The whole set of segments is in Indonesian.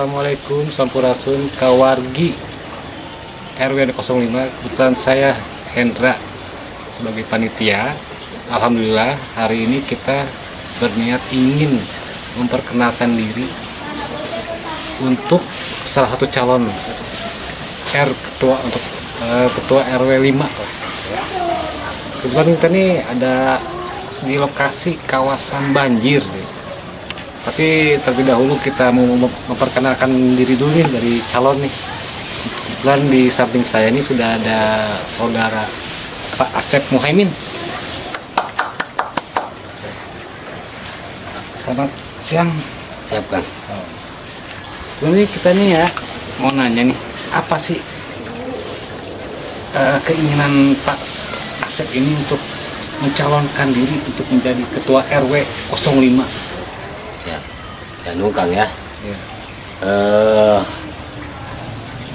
Assalamualaikum Sampurasun Kawargi RW 05. Kebetulan saya Hendra sebagai panitia. Alhamdulillah hari ini kita berniat ingin memperkenalkan diri untuk salah satu calon ketua untuk ketua RW 5. Kebetulan kita nih ada di lokasi kawasan banjir. Tapi terlebih dahulu kita mau memperkenalkan diri dulu nih dari calon nih. Kebetulan di samping saya ini sudah ada saudara Pak Asep Muhaimin. Selamat siang. Ya bukan. Ini kita nih ya mau nanya nih, apa sih keinginan Pak Asep ini untuk mencalonkan diri untuk menjadi ketua RW 05? Ya Kang ya. Ya.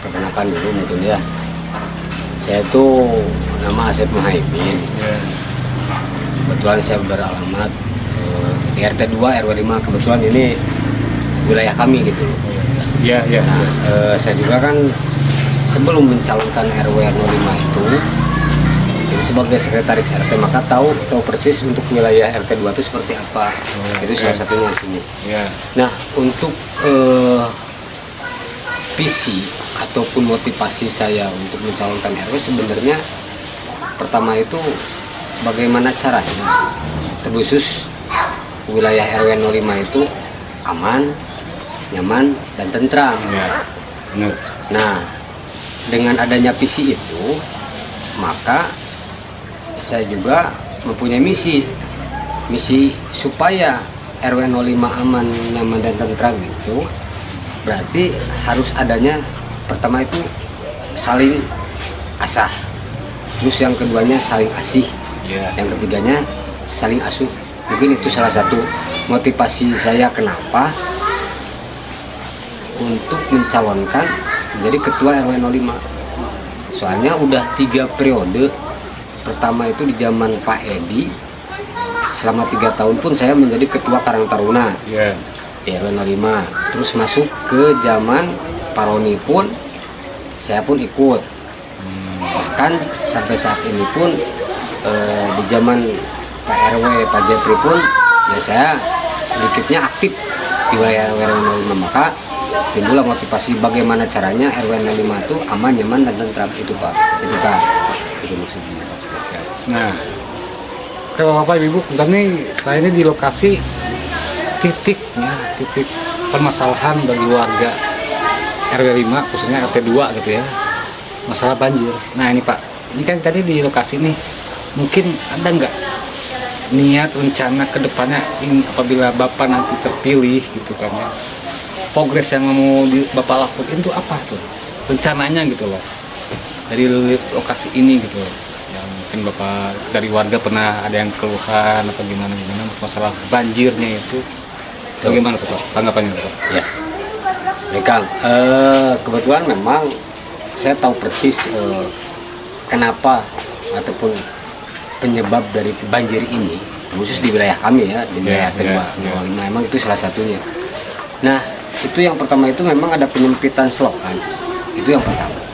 Perkenalkan dulu mungkin ya. Saya itu nama Asep Muhaimin. Ya. Kebetulan saya beralamat di RT 2 RW 5. Kebetulan ini wilayah kami gitu loh. Ya, ya. Nah, saya juga kan sebelum mencalonkan RW 05 itu sebagai sekretaris RT, maka tahu persis untuk wilayah RT 2 itu seperti apa. Itu salah satunya di sini. Ya. Nah, untuk visi ataupun motivasi saya untuk mencalonkan RW sebenarnya pertama itu bagaimana caranya terkhusus wilayah RW 05 itu aman, nyaman, dan tentram. Ya. Benar. Nah, dengan adanya visi itu, maka saya juga mempunyai misi supaya RW 05 aman, nyaman, dan tentram itu berarti harus adanya pertama itu saling asah, terus yang keduanya saling asih, yang ketiganya saling asuh. Mungkin itu salah satu motivasi saya kenapa untuk mencalonkan menjadi ketua RW 05. Soalnya udah 3 periode. Pertama itu di zaman Pak Edi, selama 3 tahun pun saya menjadi ketua Karang Taruna di RW 05. Terus masuk ke zaman Pak Roni pun saya pun ikut. Bahkan sampai saat ini pun di zaman Pak RW Pak Jepri pun ya saya sedikitnya aktif di wilayah RW 05. Maka timbullah motivasi bagaimana caranya RW 05 itu aman, nyaman, dan tentram. Itu Pak, itu maksudnya. Nah, kalau Bapak Ibu, bentar nih saya ini di lokasi titik permasalahan bagi warga RW 5 khususnya RT 2 gitu ya, masalah banjir. Nah ini Pak, ini kan tadi di lokasi nih, mungkin ada nggak niat rencana ke depannya apabila Bapak nanti terpilih gitu kan ya, progres yang mau Bapak lakukan itu apa tuh rencananya gitu loh dari lokasi ini gitu loh. Mungkin Bapak dari warga pernah ada yang keluhan apa gimana masalah banjirnya itu bagaimana tuh Pak tanggapannya Pak? Ya, Kang, kebetulan memang saya tahu persis kenapa ataupun penyebab dari banjir ini khusus di wilayah kami ya, di wilayah RT 2 memang itu salah satunya. Nah, itu yang pertama itu memang ada penyempitan selokan, itu yang pertama.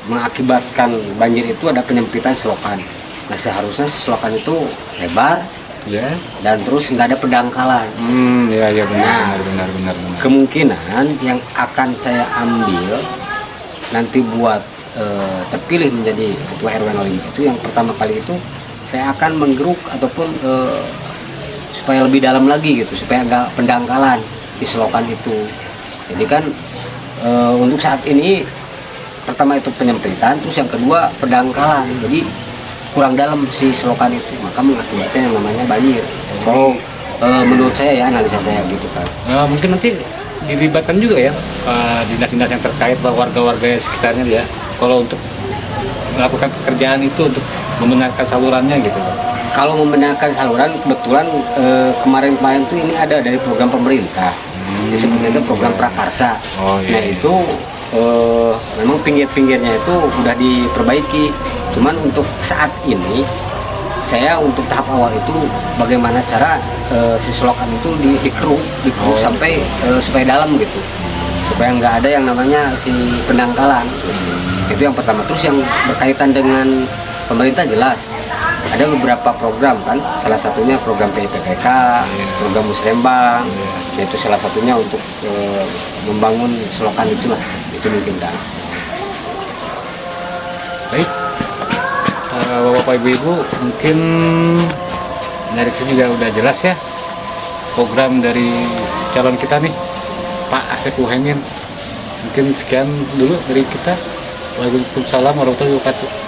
Mengakibatkan banjir itu ada penyempitan selokan. Nah, seharusnya selokan itu lebar, dan terus nggak ada pendangkalan. Benar. Kemungkinan yang akan saya ambil nanti buat terpilih menjadi ketua RW 05 itu yang pertama kali itu saya akan menggeruk ataupun supaya lebih dalam lagi gitu, supaya nggak pendangkalan si selokan itu. Jadi kan untuk saat ini pertama itu penyempitan, terus yang kedua pendangkalan, jadi kurang dalam si selokan itu, maka mengakibatkan yang namanya banjir. Kalau menurut saya ya, analisa saya gitu kan. Mungkin nanti dilibatkan juga ya dinas-dinas yang terkait warga-warga sekitarnya ya, kalau untuk melakukan pekerjaan itu untuk membenarkan salurannya gitu. Kalau membenarkan saluran, kebetulan kemarin-kemarin tuh ini ada dari program pemerintah, disebutnya itu program prakarsa. Nah itu memang pinggir-pinggirnya itu udah diperbaiki. Cuman untuk saat ini saya untuk tahap awal itu bagaimana cara si selokan itu dikeruk sampai supaya dalam gitu, supaya nggak ada yang namanya si pendangkalan. Itu yang pertama. Terus yang berkaitan dengan pemerintah jelas ada beberapa program kan, salah satunya program PIPPK, program Musrembang, yaitu salah satunya untuk membangun selokan itulah, itu mungkin kan. Baik, Bapak Ibu, mungkin dari sini juga udah jelas ya program dari calon kita nih, Pak Asep Muhaimin. Mungkin sekian dulu dari kita. Waalaikumsalam warahmatullahi wabarakatuh.